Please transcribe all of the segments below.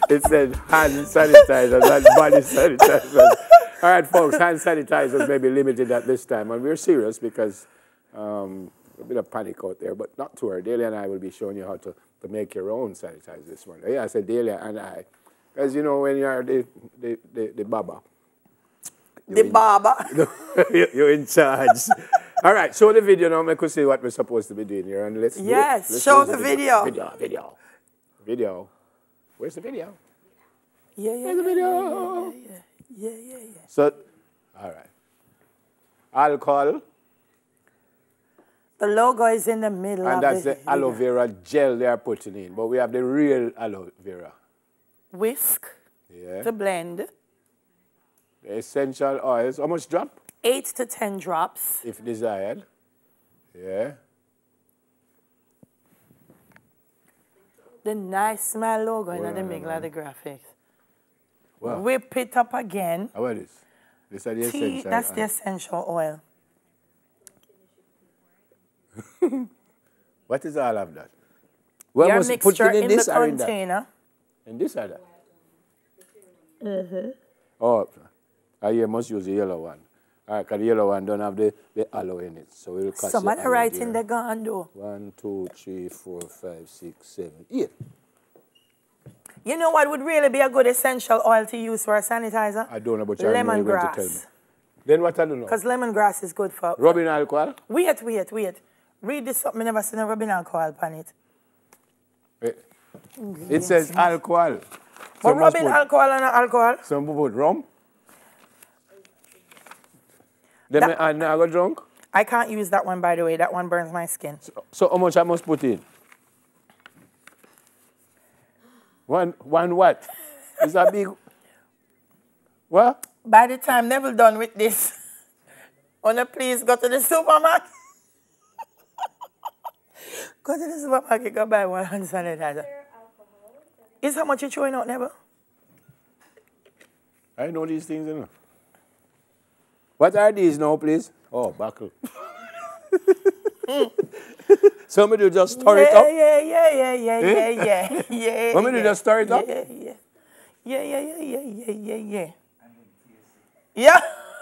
It said hand sanitizers and body sanitizers. All right, folks, hand sanitizers may be limited at this time. And we're serious because a bit of panic out there, but not to her. Delia and I will be showing you how to make your own sanitizer this morning. Yeah, I said Delia and I. As you know, when you're the baba. You're in charge. All right, show the video now. Make us see what we're supposed to be doing here. And let's show the video. Video. Where's the video? Where's the video? Yeah. So, all right. Alcohol. The logo is in the middle and of that's the aloe vera gel they are putting in. But we have the real aloe vera. Whisk. Yeah. To blend. The essential oils. How much drop? 8 to 10 drops. If desired. Yeah. The nice smell logo in the middle of the graphics. Wow. Whip it up again. How about this? This is the essential That's the essential oil. What is all of that? Well, your mixture in the container. In this or that? Oh, you must use the yellow one. All right, because the yellow one don't have the aloe in it. So we'll cut somebody writing the gun, though. 1, 2, 3, 4, 5, 6, 7, 8. You know what would really be a good essential oil to use for a sanitizer? I don't know, but you're going to tell me. Then what I don't know? Because lemongrass is good for... Rubbing alcohol? Wait. Read this up. I never seen a rubbing alcohol on it. It says alcohol. But rubbing alcohol and alcohol? Some people put rum. Then I go drunk? I can't use that one, by the way. That one burns my skin. So how much I must put in? One what? Is that big? What? By the time Neville done with this, wanna please go to the supermarket? Go to the supermarket, go buy one hand sanitizer. Is how much you throwing out, Neville? I know these things, you know. What are these now, please? Oh, buckle. Somebody will just stir it up? Yeah. Somebody just stir it up? Yeah.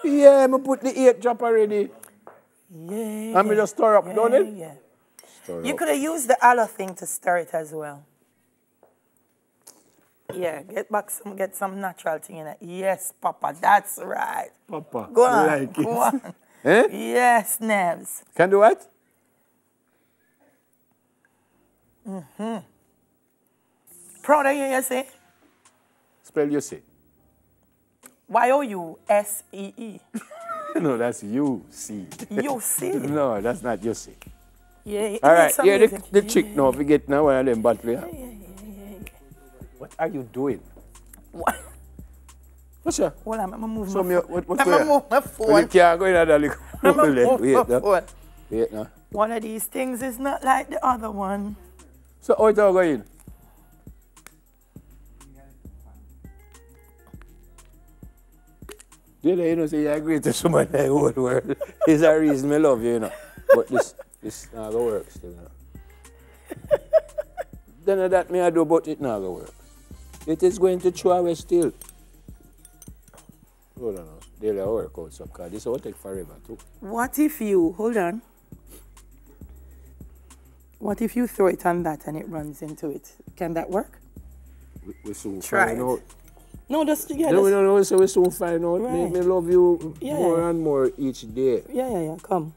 Yeah, I put the 8 drop already. Yeah. And me just stir up, don't it? Yeah. You could have used the aloe thing to stir it as well. Yeah, get some natural thing in it. Yes, Papa, that's right. Papa, go on, like go on. Eh? Yes, Nevs. Can do what? Proud of you say? Spell you say. Y-O-U-S-E-E. No, that's U-C. U-C? No, that's not you see. Yeah. All right, yeah, the chick now, if we get now one of them bottle. Yeah. What are you doing? What? What's that? Well, I'm moving so my phone. I'm going to move my phone. Well, you can't go in that little Wait now. One of these things is not like the other one. So how it all going? You know, say you agree to somebody in the whole world. There's a reason I love you, you know. But this not going to work still, you know. Then that me I do, but it not going to work. It is going to throw away still. Hold on, they'll work out some because this will take forever too. What if you, hold on. What if you throw it on that and it runs into it? Can that work? We soon Try find it. out. No, just No, we don't know, so we soon find out. Right. Me love you more and more each day. Yeah, come.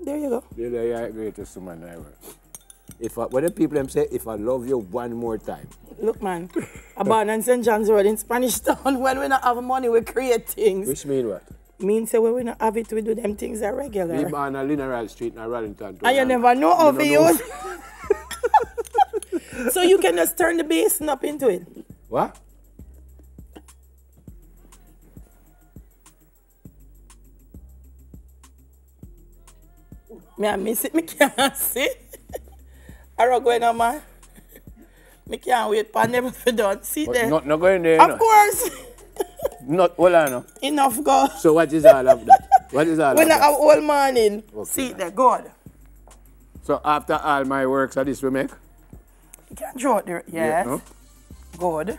There you go. Really, I agree to someone ever. What the people say, if I love you one more time. Look, man, about St. John's Road in Spanish Town, when we not have money, we create things. Which mean what? Means say when we not have it, we do them things that regular. We born on Lineral Street in Arlington. And you never know how to use. So you can just turn the basin up into it. What? I miss it, I can't see. I don't go in there, man. I can't wait for them to done. See there. Not going there. Of course. Not hold on. No. Enough go. So what is all of that? What is all of that? We not have all morning. Okay. See there, God. So after all my works, are this we make? You can draw it there. Yes. Yeah, Good.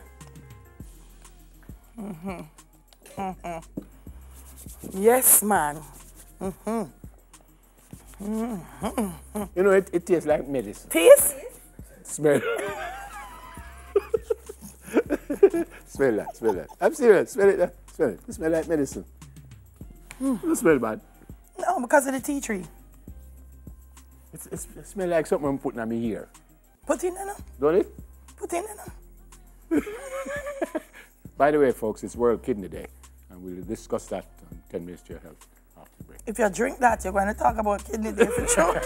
Yes, man. You know, it tastes like medicine. Taste? Smell. Smell that, smell that. I'm serious, smell it, smell it. It smells like medicine. It smell bad. No, because of the tea tree. It smells like something I'm putting on my ear. Put in there. Don't it? Put in there. By the way, folks, it's World Kidney Day, and we'll discuss that on 10 minutes to your health after the break. If you drink that, you're going to talk about kidney day for sure.